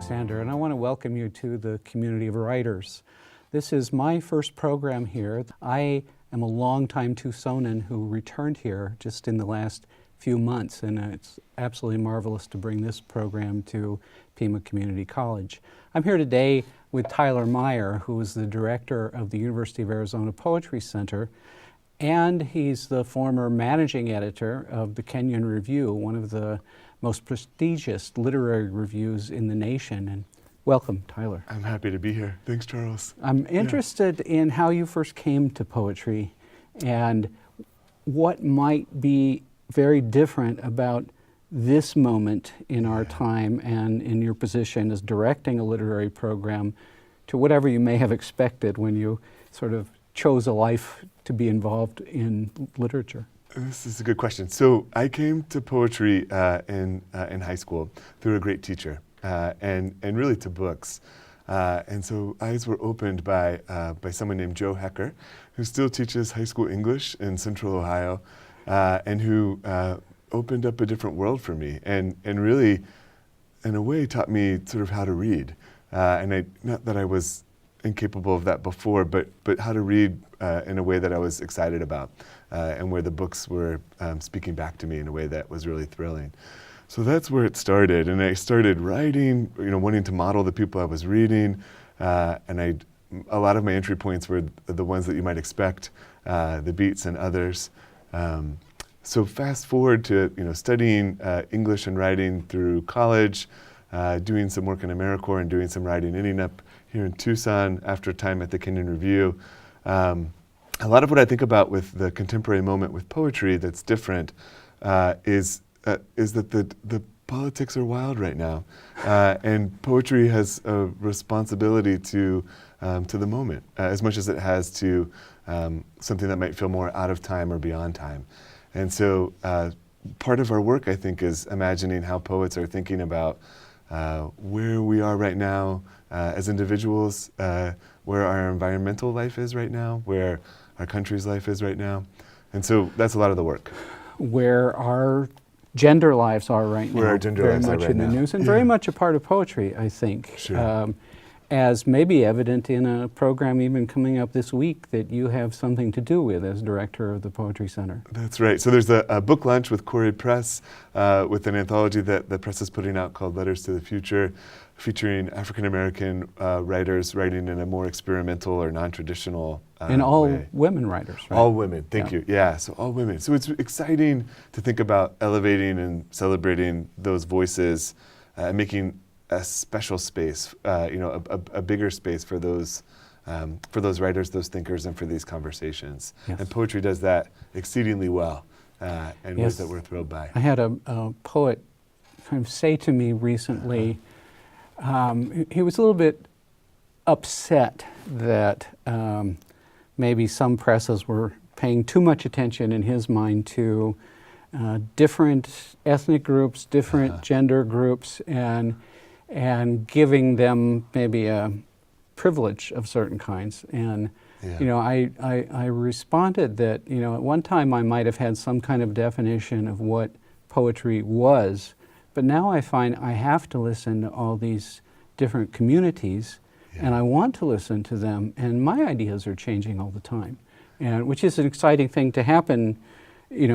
Alexander, and I want to welcome you to the community of writers. This is my first program here. I am a longtime Tucsonan who returned here just in the last few months, and it's absolutely marvelous to bring this program to Pima Community College. I'm here today with Tyler Meier, who is the director of the University of Arizona Poetry Center, and he's the former managing editor of the Kenyon Review, one of the most prestigious literary reviews in the nation. And welcome, Tyler. I'm happy to be here. Thanks, Charles. I'm interested in how you first came to poetry and what might be very different about this moment in our time and in your position as directing a literary program to whatever you may have expected when you sort of chose a life to be involved in literature. This is a good question. So I came to poetry in high school through a great teacher and really to books. And so eyes were opened by someone named Joe Hecker, who still teaches high school English in Central Ohio, and who opened up a different world for me and really, in a way, taught me sort of how to read. Not that I was incapable of that before, but how to read in a way that I was excited about, and where the books were speaking back to me in a way that was really thrilling. So that's where it started, and I started writing, wanting to model the people I was reading, and a lot of my entry points were the ones that you might expect, the Beats and others. So fast forward to studying English and writing through college, doing some work in AmeriCorps and doing some writing, ending up here in Tucson after a time at the Kenyon Review. A lot of what I think about with the contemporary moment with poetry that's different is that the politics are wild right now, and poetry has a responsibility to the moment as much as it has to something that might feel more out of time or beyond time. And so part of our work, I think, is imagining how poets are thinking about where we are right now as individuals, where our environmental life is right now, where our country's life is right now. And so that's a lot of the work. Where our gender lives are right now. Where our gender lives are right now. Very much in the news and very much a part of poetry, I think. Sure. As may be evident in a program even coming up this week that you have something to do with as director of the Poetry Center. That's right. So there's a book launch with Corey Press, with an anthology that the press is putting out called Letters to the Future, featuring African-American writers writing in a more experimental or non-traditional and all way. Women writers, right? All women, thank you. Yeah, so all women. So it's exciting to think about elevating and celebrating those voices, and making a special space, a bigger space for those writers, those thinkers, and for these conversations. Yes. And poetry does that exceedingly well, in ways that we're thrilled by. I had a poet kind of say to me recently, he was a little bit upset that maybe some presses were paying too much attention in his mind to different ethnic groups, different gender groups, and giving them maybe a privilege of certain kinds. And I responded that at one time I might have had some kind of definition of what poetry was, but now I find I have to listen to all these different communities, and I want to listen to them, and my ideas are changing all the time, and which is an exciting thing to happen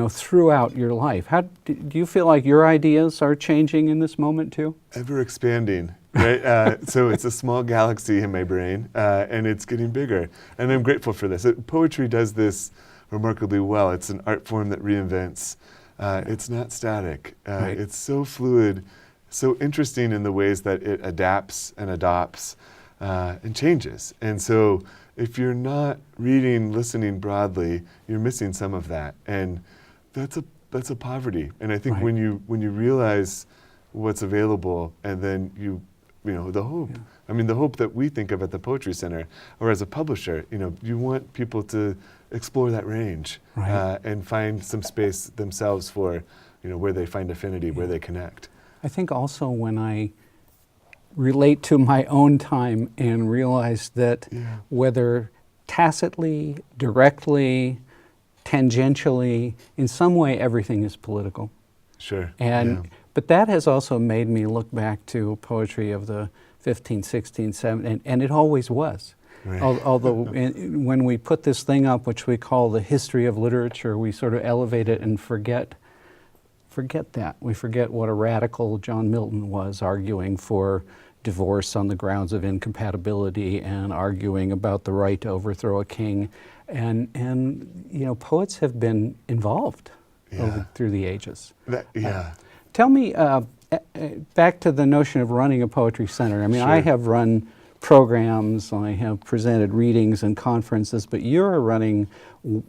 throughout your life. How do you feel like your ideas are changing in this moment too? Ever expanding, right? So it's a small galaxy in my brain, and it's getting bigger. And I'm grateful for this. Poetry does this remarkably well. It's an art form that reinvents. It's not static. Right. It's so fluid, so interesting in the ways that it adapts and adopts and changes. And so if you're not reading, listening broadly, you're missing some of that, and that's a poverty. And I think when you realize what's available, and then the hope. Yeah. I mean, the hope that we think of at the Poetry Center, or as a publisher, you want people to explore that range, and find some space themselves for, where they find affinity, where they connect. I think also when I relate to my own time and realize that whether tacitly, directly, tangentially, in some way everything is political. Sure. And But that has also made me look back to poetry of the 15, 16, 17, and it always was. Right. Although when we put this thing up, which we call the history of literature, we sort of elevate it and forget that. We forget what a radical John Milton was, arguing for divorce on the grounds of incompatibility and arguing about the right to overthrow a king. And you know, poets have been involved through the ages. Tell me, back to the notion of running a poetry center. I mean, I have run programs, I have presented readings and conferences, but you're running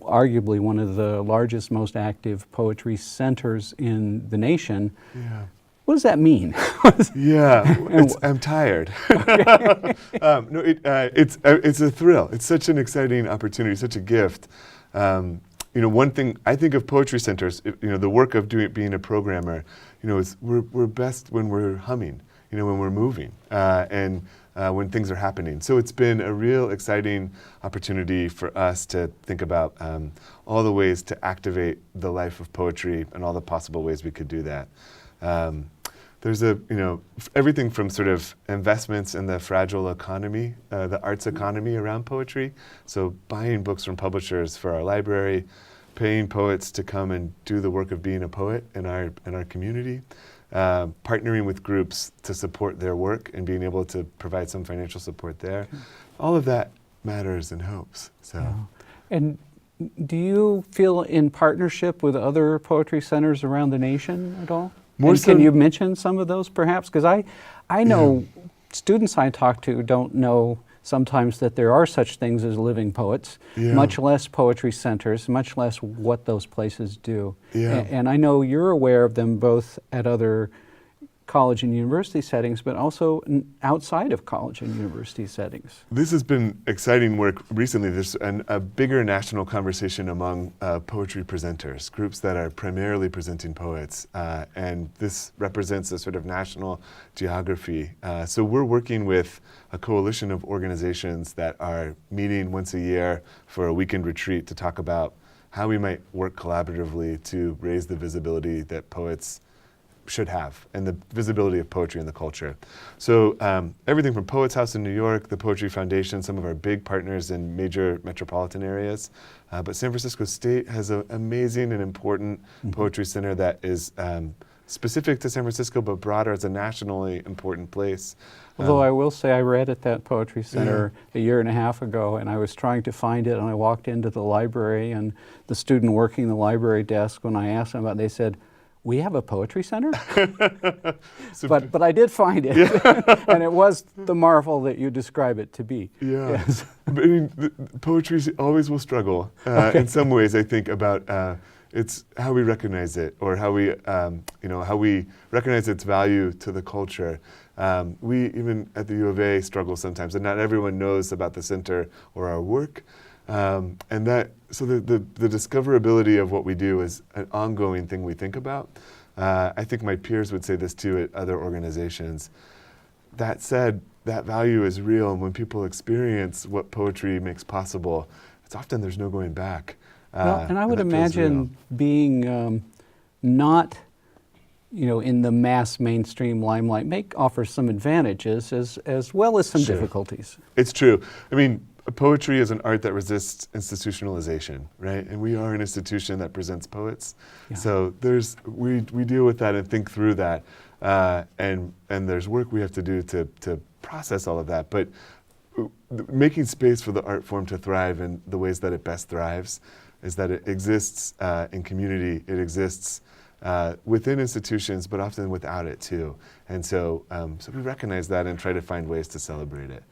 arguably one of the largest, most active poetry centers in the nation. Yeah. What does that mean? I'm tired. No, it's a thrill. It's such an exciting opportunity, such a gift. You know, one thing I think of poetry centers, you know, the work of being a programmer, you know, is we're best when we're humming, you know, when we're moving, and when things are happening. So it's been a real exciting opportunity for us to think about all the ways to activate the life of poetry and all the possible ways we could do that. There's you know, everything from sort of investments in the fragile economy, the arts economy around poetry. So buying books from publishers for our library, paying poets to come and do the work of being a poet in our community, partnering with groups to support their work and being able to provide some financial support there. All of that matters and helps. So. And do you feel in partnership with other poetry centers around the nation at all? Can you mention some of those perhaps? Because I know students I talk to don't know sometimes that there are such things as living poets, much less poetry centers, much less what those places do. And I know you're aware of them both at other college and university settings, but also outside of college and university settings. This has been exciting work recently. There's a bigger national conversation among poetry presenters, groups that are primarily presenting poets, and this represents a sort of national geography. So we're working with a coalition of organizations that are meeting once a year for a weekend retreat to talk about how we might work collaboratively to raise the visibility that poets should have and the visibility of poetry in the culture. So everything from Poets House in New York, the Poetry Foundation, some of our big partners in major metropolitan areas, but San Francisco State has an amazing and important poetry center that is specific to San Francisco but broader. It's a nationally important place. Although I will say I read at that poetry center a year and a half ago, and I was trying to find it, and I walked into the library, and the student working the library desk, when I asked them about it, they said, "We have a poetry center?" but I did find it, and it was the marvel that you describe it to be. Yes. I mean, poetry always will struggle in some ways, I think, about it's how we recognize it, or how we, you know, how we recognize its value to the culture. We, even at the U of A, struggle sometimes, and not everyone knows about the center or our work. And that, so the discoverability of what we do is an ongoing thing we think about. I think my peers would say this too at other organizations. That said, that value is real, and when people experience what poetry makes possible, it's often there's no going back. Well, and I would imagine being not, you know, in the mass mainstream limelight offers some advantages as well as some difficulties. It's true. I mean, poetry is an art that resists institutionalization, right? And we are an institution that presents poets. So we deal with that and think through that. And there's work we have to do to process all of that. But making space for the art form to thrive in the ways that it best thrives is that it exists in community, it exists within institutions, but often without it too. And so, so we recognize that and try to find ways to celebrate it.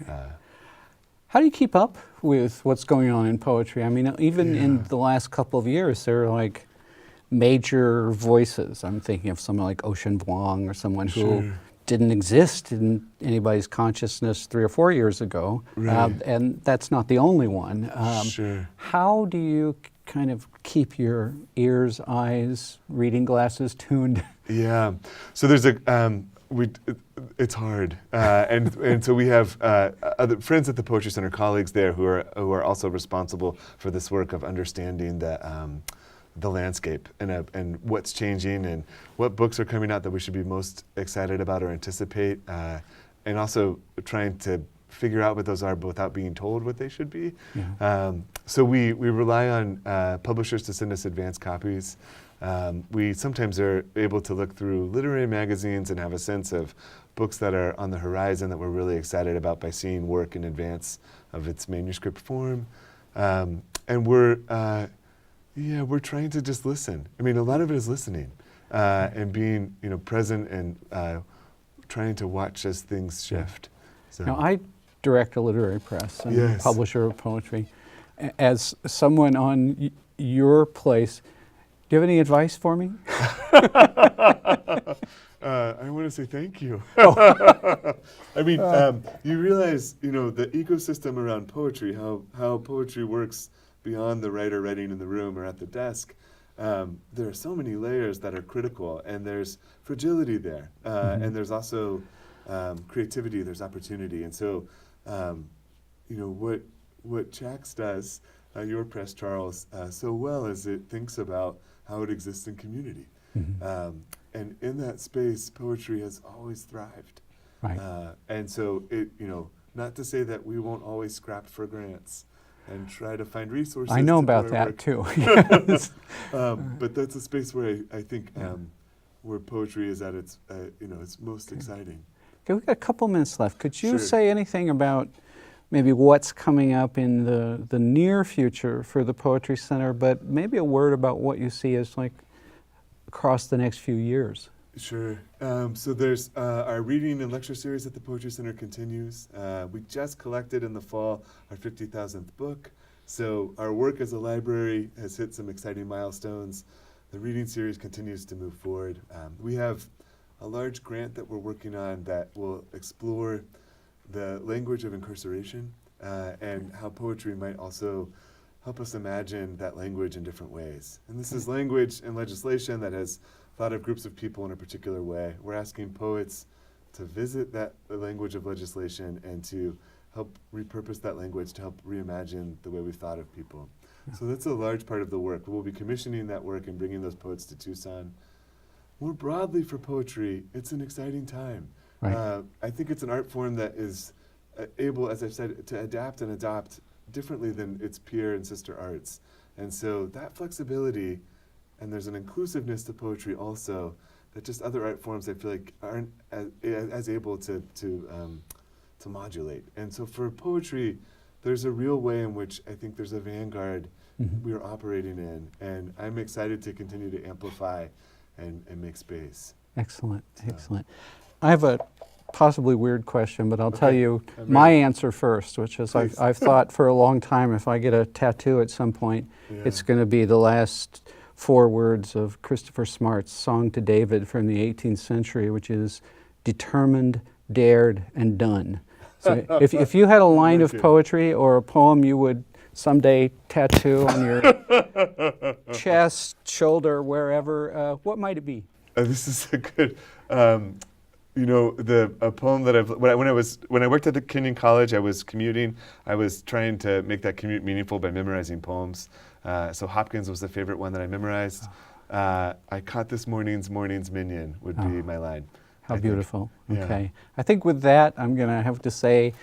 How do you keep up with what's going on in poetry? I mean, even in the last couple of years, there are like major voices. I'm thinking of someone like Ocean Vuong, or someone who didn't exist in anybody's consciousness 3 or 4 years ago. And that's not the only one. How do you kind of keep your ears, eyes, reading glasses tuned? So there's it's hard, and so we have other friends at the Poetry Center, colleagues there who are also responsible for this work of understanding the landscape and what's changing and what books are coming out that we should be most excited about or anticipate, and also trying to figure out what those are without being told what they should be. Yeah. So we rely on publishers to send us advanced copies. We sometimes are able to look through literary magazines and have a sense of books that are on the horizon that we're really excited about by seeing work in advance of its manuscript form. And we're trying to just listen. I mean, a lot of it is listening and being, present and trying to watch as things shift. So. Now, I direct a literary press and Yes. publisher of poetry. As someone on your place, do you have any advice for me? I want to say thank you. I mean, you realize, the ecosystem around poetry, how poetry works beyond the writer writing in the room or at the desk. There are so many layers that are critical, and there's fragility there, and there's also creativity, there's opportunity. And so, what Chax does, your press, Charles, so well is it thinks about how it exists in community. And in that space, poetry has always thrived. Right. And so it, not to say that we won't always scrap for grants and try to find resources. I know to about our that work. too. But that's a space where I think where poetry is at its, its most exciting. Okay, we've got a couple minutes left. Could you Sure. say anything about maybe what's coming up in the near future for the Poetry Center, but maybe a word about what you see as like across the next few years? Sure. So there's our reading and lecture series at the Poetry Center continues. We just collected in the fall our 50,000th book. So our work as a library has hit some exciting milestones. The reading series continues to move forward. We have a large grant that we're working on that will explore the language of incarceration and how poetry might also help us imagine that language in different ways. And this is language and legislation that has thought of groups of people in a particular way. We're asking poets to visit the language of legislation and to help repurpose that language to help reimagine the way we've thought of people. So that's a large part of the work. We'll be commissioning that work and bringing those poets to Tucson. More broadly for poetry, it's an exciting time. Right. I think it's an art form that is able, as I've said, to adapt and adopt differently than its peer and sister arts. And so that flexibility, and there's an inclusiveness to poetry also, that just other art forms I feel like aren't as able to modulate. And so for poetry, there's a real way in which I think there's a vanguard we are operating in, and I'm excited to continue to amplify and make space. Excellent, So. excellent. I have a possibly weird question, but I'll tell Okay, you I'm my ready. answer first, which is Please. I've thought for a long time if I get a tattoo at some point, it's Yeah. going to be the last 4 words of Christopher Smart's Song to David from the 18th century, which is determined, dared, and done. So if you had a line of Thank you. poetry or a poem you would someday tattoo on your chest, shoulder, wherever, what might it be? This is a good, a poem that when I worked at the Kenyon College, I was commuting. I was trying to make that commute meaningful by memorizing poems. So Hopkins was the favorite one that I memorized. I caught this morning's minion would be my line. How I think. beautiful. Yeah. Okay. I think with that, I'm going to have to say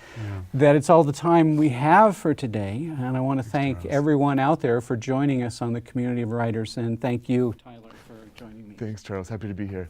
that it's all the time we have for today. And I want to thank Charles. everyone out there for joining us on the Community of Writers. And thank you, Tyler, for joining me. Thanks, Charles. Happy to be here.